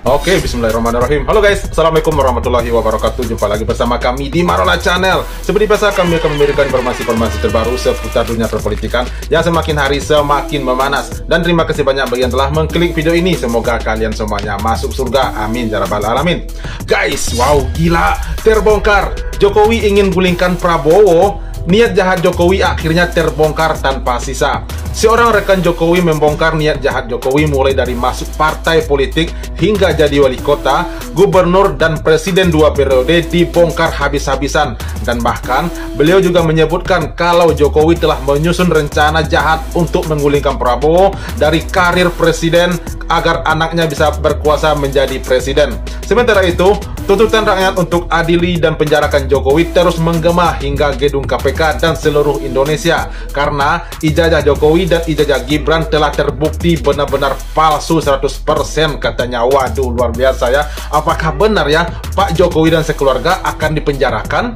Oke, bismillahirrahmanirrahim. Halo guys, assalamualaikum warahmatullahi wabarakatuh. Jumpa lagi bersama kami di Marola Channel. Seperti biasa, kami akan memberikan informasi-informasi terbaru seputar dunia perpolitikan yang semakin hari semakin memanas. Dan terima kasih banyak bagi yang telah mengklik video ini. Semoga kalian semuanya masuk surga. Amin ya rabbal alamin. Guys, wow, gila, terbongkar. Jokowi ingin gulingkan Prabowo. Niat jahat Jokowi akhirnya terbongkar tanpa sisa. Seorang rekan Jokowi membongkar niat jahat Jokowi mulai dari masuk partai politik hingga jadi wali kota, gubernur, dan presiden 2 periode dibongkar habis-habisan. Dan bahkan beliau juga menyebutkan kalau Jokowi telah menyusun rencana jahat untuk menggulingkan Prabowo dari karir presiden agar anaknya bisa berkuasa menjadi presiden. Sementara itu, tuntutan rakyat untuk adili dan penjarakan Jokowi terus menggema hingga gedung KPK dan seluruh Indonesia karena ijazah Jokowi dan ijazah Gibran telah terbukti benar-benar palsu 100% katanya. Waduh, luar biasa ya. Apakah benar ya Pak Jokowi dan sekeluarga akan dipenjarakan?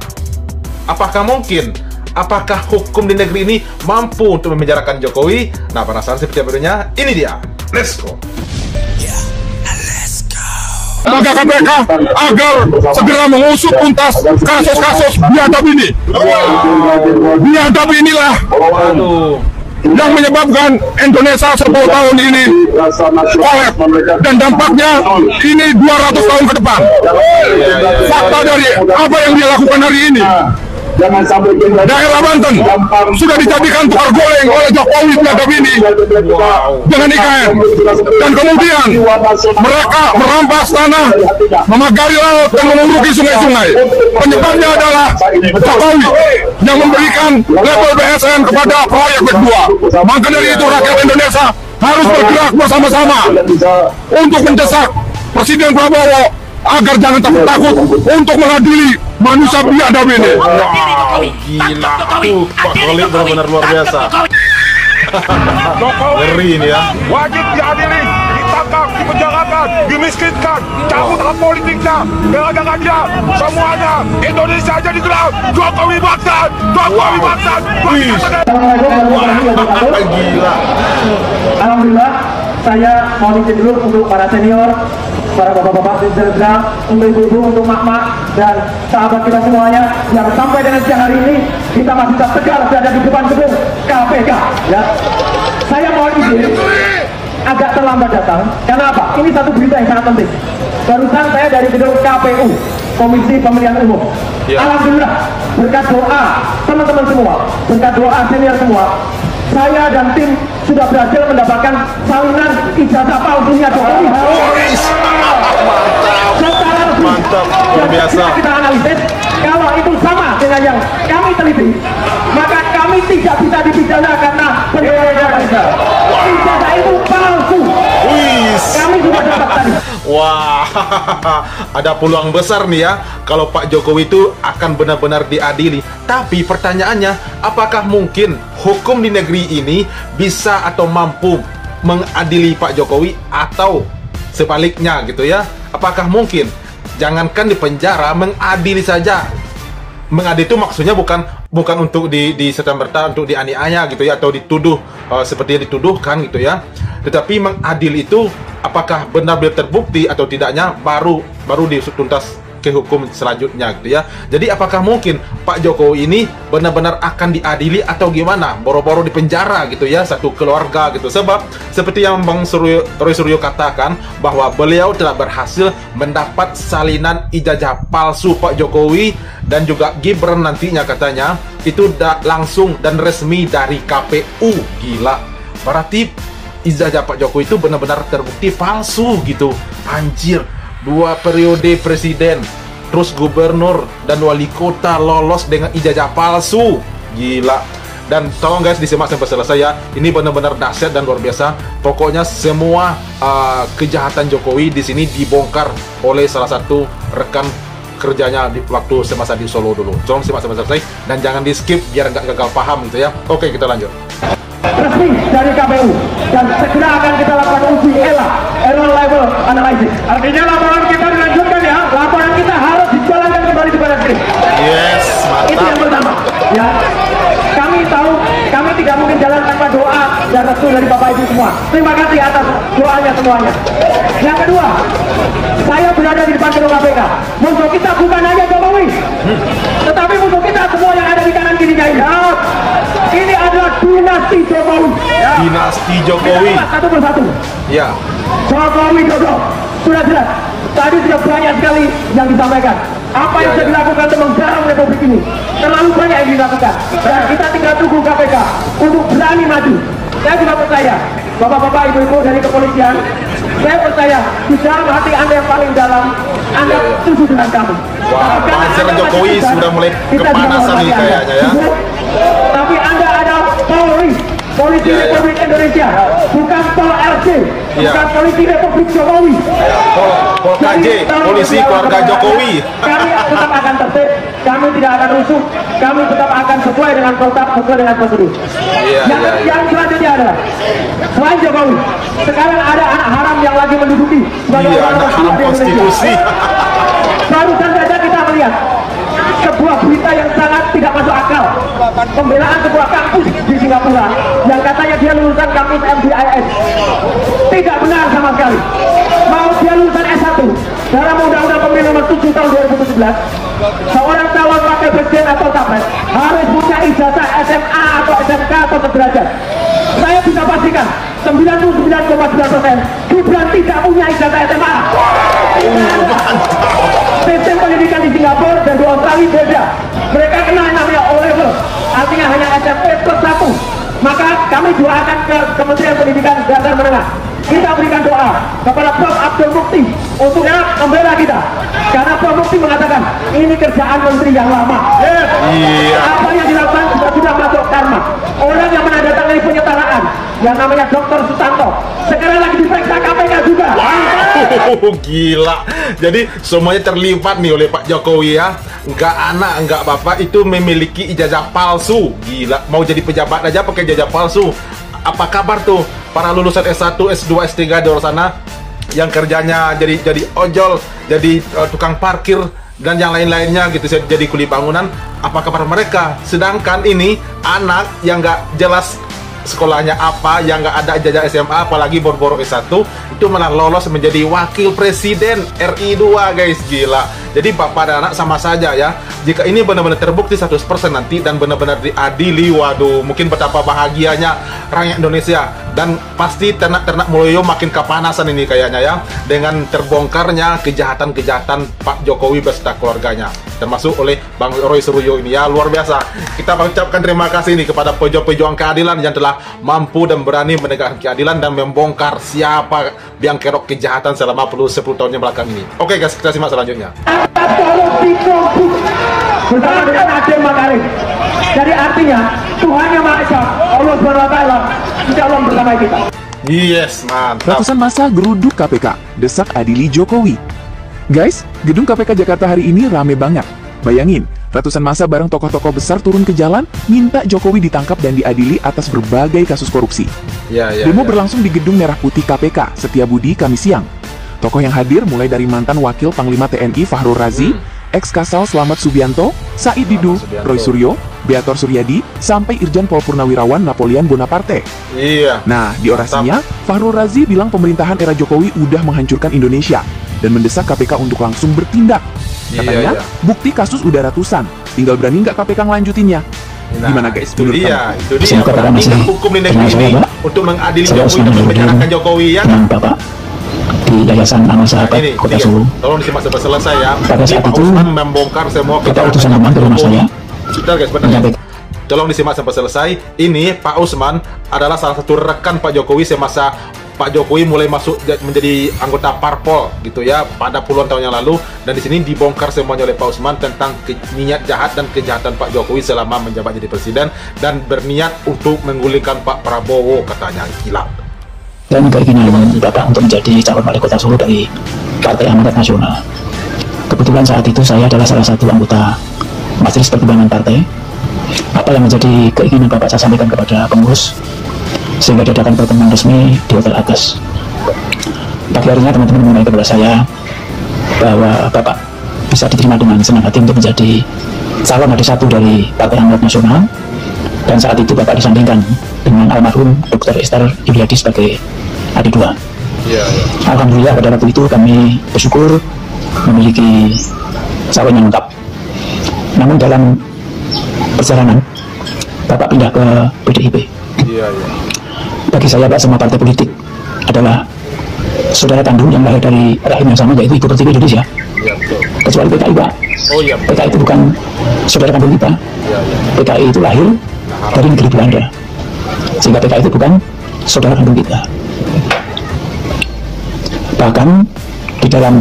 Apakah mungkin? Apakah hukum di negeri ini mampu untuk memenjarakan Jokowi? Nah, penasaran seperti apa videonya? Ini dia. Let's go. Maka KPK agar segera mengusut tuntas kasus-kasus biadab ini. Biadab inilah yang menyebabkan Indonesia 10 tahun ini kolap, dan dampaknya ini 200 tahun ke depan. Fakta dari apa yang dia lakukan hari ini, daerah Banten sudah dijadikan tukar goreng oleh Jokowi biadab ini dengan IKN, dan kemudian mereka merampas tanah, memagari laut, dan menguruki sungai-sungai. Penyebabnya adalah Jokowi yang memberikan level BSN kepada proyek kedua. Maka dari itu rakyat Indonesia harus bergerak bersama-sama untuk mendesak Presiden Prabowo agar jangan takut untuk mengadili manusia biadab ini. Wow, gila. Pak Koli benar-benar luar biasa. Ngeri ini ya. Wajib diadili, ditangkap, dipenjarakan, dimiskinkan, cabut hak politiknya, gara-gara dia semuanya Indonesia jadi gelap. Jokowi bangsat, Jokowi bangsat. Gila. Alhamdulillah, saya mau izin dulu untuk para senior, para bapak-bapak, untuk ibu-ibu, untuk mak-mak, dan sahabat kita semuanya yang sampai dengan siang hari ini kita masih tetap tegar berada di depan gedung KPK. Ya, saya mau izin agak terlambat datang. Karena apa? Ini satu berita yang sangat penting. Barusan saya dari gedung KPU, Komisi Pemilihan Umum. Ya. Alhamdulillah, berkat doa teman-teman semua, berkat doa senior semua, saya dan tim sudah berhasil mendapatkan salinan ijazah palsunya Jokowi. Mantap, luar biasa. Kita analisis, kalau itu sama dengan yang kami teliti, maka kami tidak bisa dipidana karena ijazah itu palsu. Kami sudah dapat tadi. Wah, ada peluang besar nih ya kalau Pak Jokowi itu akan benar-benar diadili. Tapi pertanyaannya, apakah mungkin hukum di negeri ini bisa atau mampu mengadili Pak Jokowi atau sebaliknya gitu ya? Apakah mungkin? Jangankan di penjara, mengadili saja. Mengadili itu maksudnya bukan untuk serta-merta untuk dianiaya gitu ya, atau dituduh seperti yang dituduhkan gitu ya. Tetapi mengadili itu apakah benar-benar terbukti atau tidaknya baru dituntas ke hukum selanjutnya gitu ya. Jadi apakah mungkin Pak Jokowi ini benar-benar akan diadili atau gimana? Boro-boro di penjara gitu ya, satu keluarga gitu. Sebab seperti yang Bang Roy Suryo katakan bahwa beliau telah berhasil mendapat salinan ijazah palsu Pak Jokowi dan juga Gibran nantinya katanya itu langsung dan resmi dari KPU. Gila. Berarti ijazah Pak Jokowi itu benar-benar terbukti palsu gitu. Anjir. 2 periode presiden, terus gubernur dan wali kota lolos dengan ijazah palsu. Gila. Dan tolong guys disimak sampai selesai ya. Ini benar-benar dahsyat dan luar biasa. Pokoknya semua kejahatan Jokowi di sini dibongkar oleh salah satu rekan kerjanya di waktu semasa di Solo dulu. Tolong simak sampai selesai dan jangan di skip biar nggak gagal paham gitu ya. Oke, kita lanjut. Resmi dari KPU dan segera akan kita lakukan uji error level analysis. Artinya laporan kita dilanjutkan ya. Laporan kita harus dijalankan kembali di badan skrip. Yes, mantap. Itu yang pertama. Ya, kami tahu kami tidak mungkin jalan tanpa doa dan restu dari Bapak Ibu semua. Terima kasih atas doanya semuanya. Yang kedua, dinasti Jokowi. Satu persatu. Ya. Jokowi Dodo sudah jelas. Tadi sudah banyak sekali yang disampaikan. Apa yang sudah dilakukan untuk menggarap Republik ini terlalu banyak yang dilakukan. Dan kita tinggal tunggu KPK untuk berani maju. Saya juga percaya, bapak-bapak, ibu-ibu dari kepolisian, saya percaya di dalam hati Anda yang paling dalam, Anda setuju dengan kami. Wah, buzzer Jokowi sudah mulai kepanasan nih kayaknya ya. Tapi Anda ada Polri, Polisi Republik Indonesia, bukan Pol RC, bukan Polisi Republik Jokowi. Pol KJ, Polisi Keluarga Jokowi. Kami tetap akan tertib, kami tidak akan rusuh, kami tetap akan sesuai dengan protap, sesuai dengan prosedur. Yang selanjutnya adalah selain Jokowi, sekarang ada anak haram yang lagi menduduki sebagai anak haram konstitusi. Barusan saja kita melihat sebuah berita yang sangat tidak masuk akal, pembelaan sebuah kampus di Singapura yang katanya dia lulusan kampus MBIS. Tidak benar sama sekali. Mau dia lulusan S1 dalam Undang-Undang Pemilu nomor 7 tahun 2017, seorang calon wakil presiden atau capres harus punya ijazah SMA atau SMK atau sederajat. Saya bisa pastikan 99,9% Gibran tidak punya ijazah SMA. Sistem pendidikan di Singapura dan di Australia beda. Mereka kenal yang namanya O-level, artinya hanya SMP plus 1. Maka kami doakan ke Kementerian Pendidikan Dasar Menengah. Kita berikan doa kepada Prof. Abdul Mukti untuk membela kita. Karena Prof. Mukti mengatakan ini kerjaan menteri yang lama. Apa yang dilakukan sudah masuk karma. Orang yang menandatangani penyetaraan yang namanya Dr. Sutanto sekarang lagi diperiksa KPK juga. Gila. Jadi semuanya terlibat nih oleh Pak Jokowi ya. Enggak anak, enggak bapak itu memiliki ijazah palsu. Gila, mau jadi pejabat aja pakai ijazah palsu. Apa kabar tuh para lulusan S1, S2, S3 di luar sana yang kerjanya jadi ojol, jadi tukang parkir dan yang lain-lainnya gitu, jadi kuli bangunan. Apa kabar mereka? Sedangkan ini anak yang nggak jelas sekolahnya apa, yang nggak ada ijazah SMA, apalagi boro-boro S1, itu malah lolos menjadi wakil presiden RI 2, guys. Gila. Jadi bapak dan anak sama saja ya. Jika ini benar-benar terbukti 100% nanti dan benar-benar diadili, waduh, mungkin betapa bahagianya rakyat Indonesia. Dan pasti ternak-ternak Mulyo makin kepanasan ini kayaknya ya, dengan terbongkarnya kejahatan-kejahatan Pak Jokowi beserta keluarganya, termasuk oleh Bang Roy Suryo ini ya. Luar biasa. Kita mengucapkan terima kasih nih kepada pejuang keadilan yang telah mampu dan berani menegakkan keadilan dan membongkar siapa biang kerok kejahatan selama 10 tahun yang belakang ini. Oke guys, kita simak selanjutnya. Bersama dengan Adem Makarim. Jadi artinya Tuhan Yang Maha Esa, Allah SWT, insya Allah bersama kita. Yes, mantap. Ratusan massa geruduk KPK, desak adili Jokowi. Guys, gedung KPK Jakarta hari ini rame banget. Bayangin, ratusan massa bareng tokoh-tokoh besar turun ke jalan, minta Jokowi ditangkap dan diadili atas berbagai kasus korupsi. Demo berlangsung di gedung Merah Putih KPK, Setiabudi, Kamis siang. Tokoh yang hadir mulai dari mantan Wakil Panglima TNI Fahrul Razi, ex-Kasal Slamet Subianto, Said Didu, Roy Suryo, Beator Suryadi, sampai Irjen Pol Purnawirawan Napoleon Bonaparte. Nah, di orasinya, Fahrul Razi bilang pemerintahan era Jokowi udah menghancurkan Indonesia dan mendesak KPK untuk langsung bertindak. Katanya, bukti kasus udah ratusan, tinggal berani nggak KPK ngelanjutinnya. Gimana guys? Itu dia pentingnya hukum di negeri ini untuk mengadili Jokowi dan memenjarakan Jokowi ya. Bapak di Yayasan Amal Sahabat Kota Solo. Tolong disimak sampai selesai ya. Pada saat Pak itu Usman membongkar semua kita utusan teman ke rumah saya. Bentar guys, tolong disimak sampai selesai. Ini Pak Usman adalah salah satu rekan Pak Jokowi semasa Pak Jokowi mulai masuk menjadi anggota parpol gitu ya pada puluhan tahun yang lalu, dan di sini dibongkar semuanya oleh Pak Usman tentang niat jahat dan kejahatan Pak Jokowi selama menjabat jadi presiden dan berniat untuk menggulingkan Pak Prabowo katanya. Gila. Dan keinginan Bapak untuk menjadi calon wali kota Solo dari Partai Amanat Nasional. Kebetulan saat itu saya adalah salah satu anggota Majelis Pertimbangan Partai. Apa yang menjadi keinginan Bapak saya sampaikan kepada pengurus, sehingga diadakan pertemuan resmi di Hotel Atas. Pagi harinya teman-teman mengenai kepada saya bahwa Bapak bisa diterima dengan senang hati untuk menjadi calon adik satu dari Partai Amanat Nasional. Dan saat itu Bapak disandingkan dengan almarhum Dr. Esther Yuliadi sebagai adik dua. Alhamdulillah pada waktu itu kami bersyukur memiliki calon yang lengkap. Namun dalam perjalanan Bapak pindah ke PDIP. Bagi saya Pak, semua partai politik adalah saudara kandung yang lahir dari rahim yang sama, yaitu Ibu Pertiwi Indonesia. Ya, betul. Kecuali PKI Pak. Oh iya. PKI itu bukan saudara kandung kita. Ya, ya. PKI itu lahir dari negeri Belanda, sehingga PKI itu bukan saudara kandung kita. Bahkan di dalam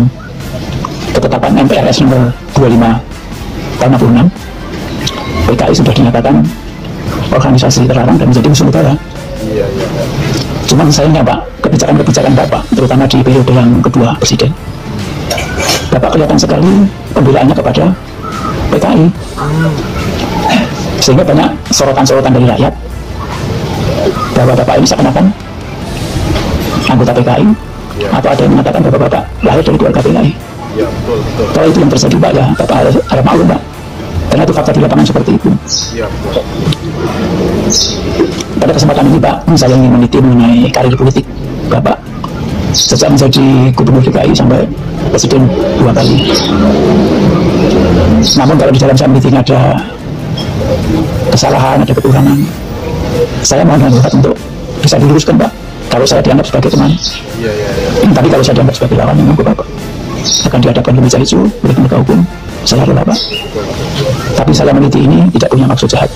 ketetapan MPRS nomor 25 tahun 66, PKI sudah dinyatakan organisasi terlarang dan menjadi musuh negara. Iya, iya. Cuman sayangnya Pak, kebijakan-kebijakan Bapak, terutama di periode yang kedua Presiden, Bapak kelihatan sekali pembelaannya kepada PKI, sehingga banyak sorotan-sorotan dari rakyat bahwa Bapak ini seakan-akan anggota PKI, atau ada yang mengatakan bahwa Bapak lahir dari keluarga PKI. Ya, betul, betul. Kalau itu yang terjadi Pak, ya Bapak harus maklum Pak, karena itu fakta di lapangan seperti itu. Ya, betul. Pada kesempatan ini Pak, saya ingin meneliti mengenai karir politik Bapak sejak menjadi Gubernur DKI sampai Presiden 2 kali. Namun kalau di dalam saya meneliti ada kesalahan, ada kekurangan, saya mohon nasihat untuk bisa diluruskan Pak. Kalau saya dianggap sebagai teman, Iya, iya, iya. tapi kalau saya dianggap sebagai lawan, yang Bapak akan dihadapkan ke meja itu oleh penegak hukum, saya rela Pak. Tapi saya meneliti ini tidak punya maksud jahat.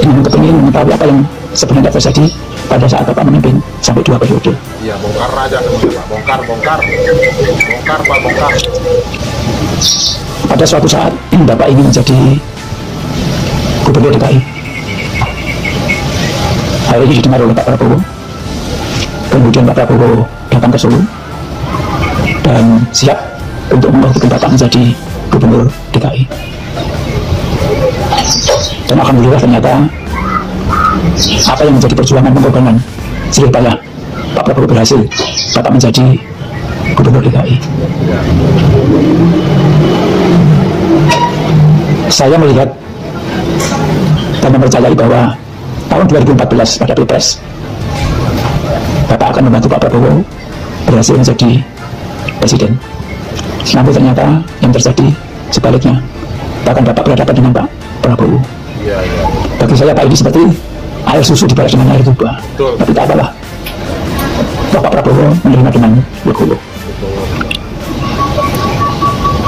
Ingin kepingin mengetahui apa yang sebenarnya terjadi pada saat Bapak memimpin sampai 2 periode. Iya, bongkar aja teman-teman. Bongkar, bongkar. Bongkar, Pak, bongkar. Pada suatu saat Bapak ingin menjadi Gubernur DKI. Hal ini didengar oleh Pak Prabowo. Kemudian Pak Prabowo datang ke Solo dan siap untuk membantu Bapak menjadi Gubernur DKI. Dan alhamdulillah ternyata apa yang menjadi perjuangan pengorbanan jerih payah Pak Prabowo berhasil, Bapak menjadi Gubernur DKI. Saya melihat dan mempercayai bahwa tahun 2014 pada Pilpres Bapak akan membantu Pak Prabowo berhasil menjadi Presiden. Namun ternyata yang terjadi sebaliknya, bahkan Bapak berhadapan dengan Pak Prabowo. Iya, iya. Bagi saya Pak, ini seperti air susu dibalas dengan air tuba. Betul. Tapi tak apalah, Pak Prabowo menerima dengan legowo.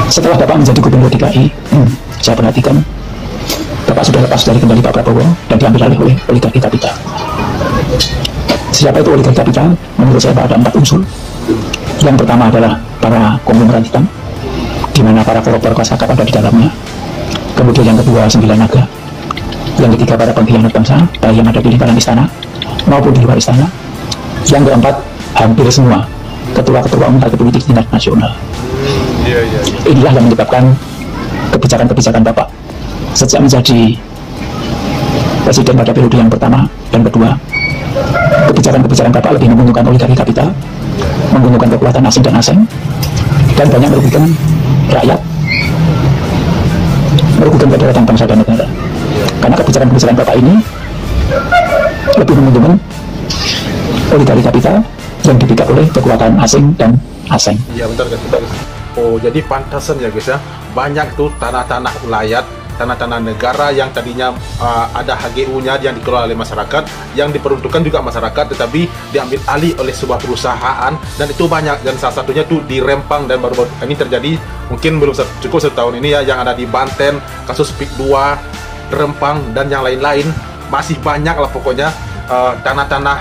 Setelah Bapak menjadi Gubernur DKI, saya perhatikan Bapak sudah lepas dari kendali Pak Prabowo dan diambil alih oleh oligarki kapital. Siapa itu oligarki kapital? Menurut saya ada 4 unsur. Yang pertama adalah para konglomerat hitam, di mana para koruptor kelas kakap ada di dalamnya. Kemudian yang kedua 9 naga. Yang ketiga para pengkhianat bangsa, baik yang ada di lingkaran istana maupun di luar istana. Yang keempat hampir semua ketua-ketua umum partai politik tingkat nasional. Iya, iya, iya. Inilah yang menyebabkan kebijakan-kebijakan Bapak sejak menjadi Presiden pada periode yang pertama dan kedua. Kebijakan-kebijakan Bapak lebih menguntungkan oligarki kapital, menguntungkan kekuatan asing dan asing, dan banyak merugikan rakyat, merugikan kedaulatan bangsa dan negara. Karena kebijakan-kebijakan Bapak ini lebih menguntungkan oligarki kapital yang dipikat oleh kekuatan asing dan asing. Iya, bentar guys, bentar guys. Oh, jadi pantasan ya guys ya. Banyak tuh tanah-tanah ulayat, tanah-tanah negara yang tadinya ada HGU-nya yang dikelola oleh masyarakat, yang diperuntukkan juga masyarakat, tetapi diambil alih oleh sebuah perusahaan, dan itu banyak. Dan salah satunya tuh di Rempang, dan baru-baru ini terjadi, mungkin belum cukup setahun ini ya, yang ada di Banten, kasus PIK 2, Rempang, dan yang lain-lain. Masih banyak lah pokoknya tanah-tanah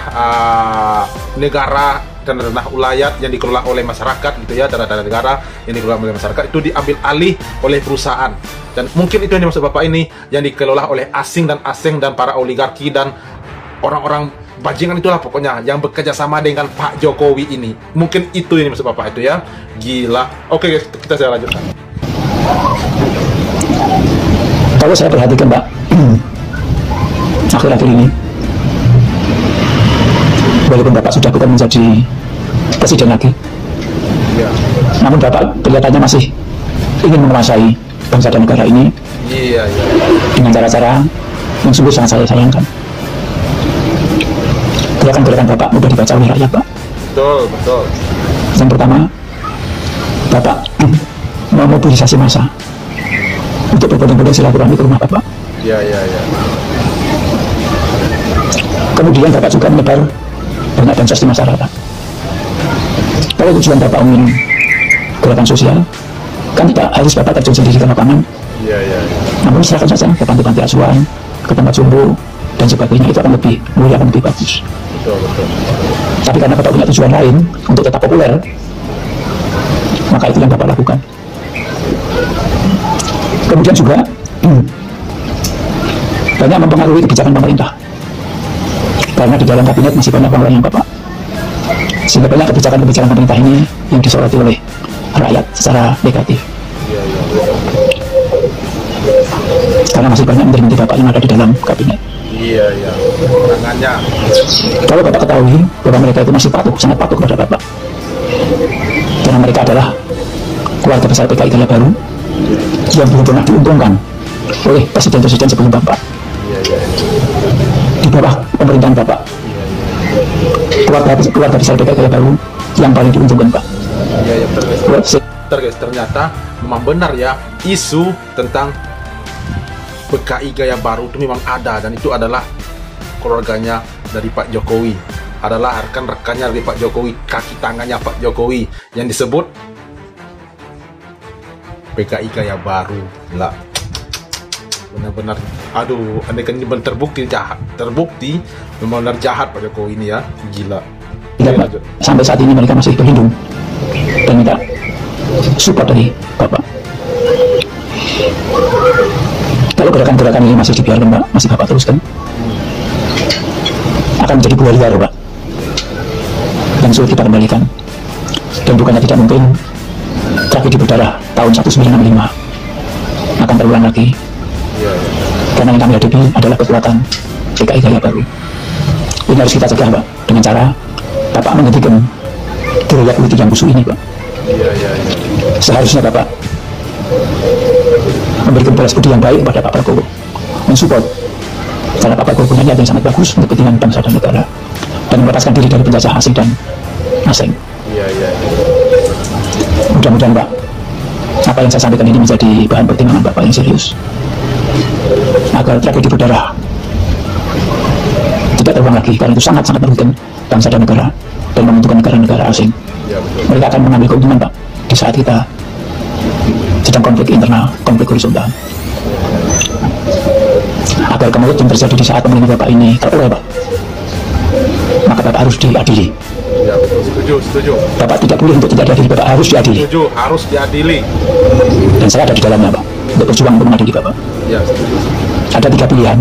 negara, tanah-tanah ulayat yang dikelola oleh masyarakat gitu ya, tanah-tanah negara yang dikelola oleh masyarakat itu diambil alih oleh perusahaan. Dan mungkin itu yang dimaksud Bapak ini, yang dikelola oleh asing dan para oligarki dan orang-orang bajingan itulah pokoknya yang bekerja sama dengan Pak Jokowi ini. Mungkin itu yang dimaksud Bapak itu ya. Gila. Oke guys, saya lanjutkan. Kalau saya perhatikan Pak, akhir-akhir ini, walaupun Bapak sudah bukan menjadi presiden lagi, Iya. namun Bapak kelihatannya masih ingin menguasai bangsa dan negara ini Iya, iya. dengan cara-cara yang sungguh sangat saya sayangkan. Gerakan-gerakan Bapak mudah dibaca oleh rakyat Pak. Betul, betul. Yang pertama, Bapak memobilisasi massa untuk berbondong-bondong silaturahmi ke rumah Bapak. Iya, iya, iya. Kemudian Bapak juga menyebar banyak bansos di masyarakat. Kalau tujuan Bapak ingin gerakan sosial, kan tidak harus Bapak terjun sendiri ke lapangan. Namun serahkan saja ke panti-panti asuhan, ke tempat sumbu dan sebagainya, itu akan lebih mulia, akan lebih bagus. Tapi karena Bapak punya tujuan lain untuk tetap populer, maka itu yang Bapak lakukan. Kemudian juga banyak mempengaruhi kebijakan pemerintah, karena di dalam kabinet masih banyak orang yang Bapak, sehingga banyak kebijakan-kebijakan pemerintah ini yang disoroti oleh rakyat secara negatif. Karena masih banyak menteri-menteri Bapak yang ada di dalam kabinet. Tangannya. Kalau Bapak ketahui bahwa mereka itu masih patuh, sangat patuh kepada Bapak, karena mereka adalah keluarga besar PKI Gaya Baru yang belum pernah diuntungkan oleh presiden-presiden sebelum Bapak. Di bawah pemerintahan Bapak, keluarga besar PKI Gaya Baru yang paling diuntungkan, Pak. Guys, ternyata memang benar ya, isu tentang PKI Gaya Baru itu memang ada, dan itu adalah keluarganya dari Pak Jokowi, adalah rekan-rekannya dari Pak Jokowi, kaki tangannya Pak Jokowi yang disebut PKI Gaya Baru. Lah, benar-benar, aduh, andaikan ini benar terbukti benar-benar jahat Pak Jokowi ini ya, gila. Sampai saat ini mereka masih berlindung dan minta support dari Bapak. Kalau gerakan-gerakan ini masih dibiarkan, Pak, masih Bapak teruskan, akan menjadi buah liar, Pak, dan sulit kita kembalikan. Dan bukannya tidak mungkin tragedi berdarah tahun 1965 akan terulang lagi, karena yang kami hadapi adalah kekuatan PKI Gaya Baru. Ini harus kita cegah, Pak, dengan cara Bapak menghentikan gerilya politik yang busuk ini, Pak. Seharusnya Bapak memberikan balas budi yang baik kepada Pak Prabowo, mensupport, karena Pak Prabowo punya niat yang sangat bagus untuk kepentingan bangsa dan negara, dan melepaskan diri dari penjajah asing dan asing. Mudah-mudahan, Pak, apa yang saya sampaikan ini menjadi bahan pertimbangan Bapak yang serius, agar tragedi berdarah tidak terulang lagi, karena itu sangat-sangat merugikan bangsa dan negara, dan menguntungkan negara-negara asing. Mereka akan mengambil keuntungan, Pak, di saat kita sedang konflik internal, konflik horizontal. Agar kemelut yang terjadi di saat pemerintahan Bapak ini terurai, Pak, maka Bapak harus diadili. Setuju. Bapak tidak boleh untuk tidak diadili, Bapak harus diadili. Setuju, harus diadili. Dan saya ada di dalamnya, Pak, untuk berjuang untuk mengadili Bapak. Setuju. Ada 3 pilihan.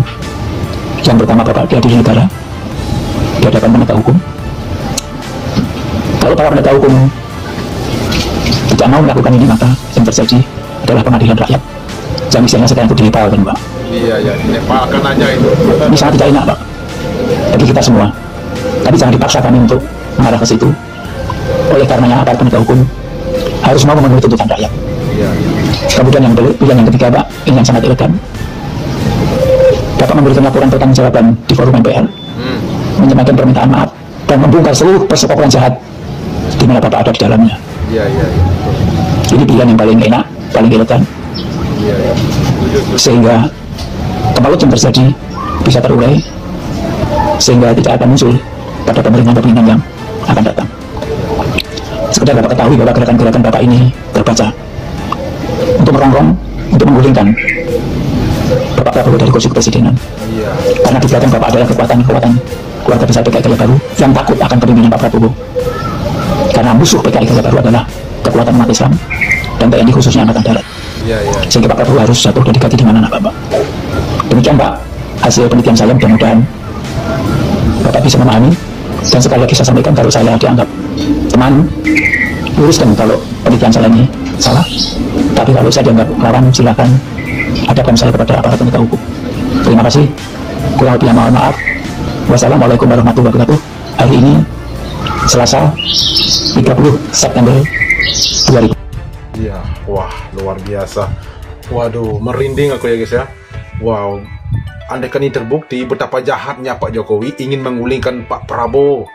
Yang pertama, Bapak diadili negara di hadapan penegak hukum. Kalau para penegak hukum tidak mau melakukan ini, maka yang terjadi adalah pengadilan rakyat, yang misalnya sekarang itu di Nepal, kan, Pak. Di Nepal kan aja itu. Ini sangat tidak enak, Pak, bagi kita semua. Tapi jangan dipaksa kami untuk mengarah ke situ. Oleh karenanya, aparat penegak hukum harus mau memenuhi tuntutan rakyat. Kemudian yang pilihan yang ketiga, Pak, ini yang sangat elegan. Bapak memberikan laporan pertanggungjawaban di forum MPR, menyampaikan permintaan maaf, dan membongkar seluruh persekongkolan jahat di mana Bapak ada di dalamnya. Ini pilihan yang paling enak, paling elegan, sehingga kemelut yang terjadi bisa terurai, sehingga tidak akan muncul pada pemerintahan-pemerintahan yang akan datang. Sekedar Bapak ketahui bahwa gerakan-gerakan Bapak ini terbaca untuk merongrong, untuk menggulingkan Bapak Prabowo dari kursi kepresidenan. Karena di belakang Bapak adalah kekuatan keluarga besar PKI Gaya Baru yang takut akan kepemimpinan Pak Prabowo. Karena musuh PKI Gaya Baru adalah kekuatan umat Islam dan TNI khususnya Angkatan Darat. Sehingga Pak Prabowo harus jatuh dan diganti di mana-mana, Pak. Demikian, Pak, hasil penelitian saya. Mudah-mudahan Bapak bisa memahami. Dan sekali lagi saya sampaikan, kalau saya dianggap teman, luruskan kalau penelitian saya ini salah. Tapi kalau saya dianggap lawan, silakan hadapkan saya kepada aparat penegak hukum. Terima kasih. Kurang lebihnya mohon maaf. Wassalamualaikum warahmatullahi wabarakatuh. Hari ini Selasa 30 September 2000. Wah, luar biasa. Waduh, merinding aku ya, guys ya. Wow, andaikan ini terbukti betapa jahatnya Pak Jokowi ingin menggulingkan Pak Prabowo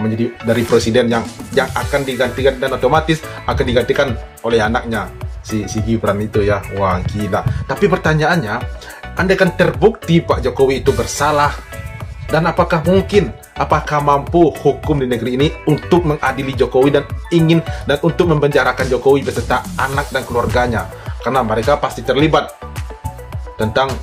menjadi dari presiden yang akan digantikan, dan otomatis akan digantikan oleh anaknya si Gibran itu ya. Wah, gila. Tapi pertanyaannya, andaikan terbukti Pak Jokowi itu bersalah Dan apakah mampu hukum di negeri ini untuk mengadili Jokowi dan untuk mempenjarakan Jokowi beserta anak dan keluarganya, karena mereka pasti terlibat tentang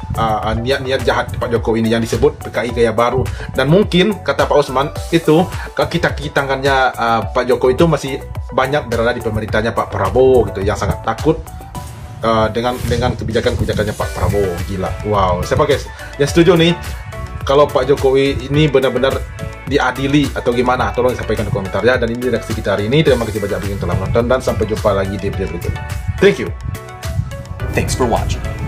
niat-niat jahat Pak Jokowi ini yang disebut PKI Gaya Baru. Dan mungkin kata Pak Usman itu kaki tangannya Pak Jokowi itu masih banyak berada di pemerintahnya Pak Prabowo gitu, yang sangat takut dengan kebijakannya Pak Prabowo. Gila, wow. Siapa guys yang setuju nih kalau Pak Jokowi ini benar-benar diadili atau gimana? Tolong sampaikan di komentar ya. Dan ini reaksi kita hari ini. Terima kasih banyak yang telah menonton dan sampai jumpa lagi di video berikutnya. Thank you. Thanks for watching.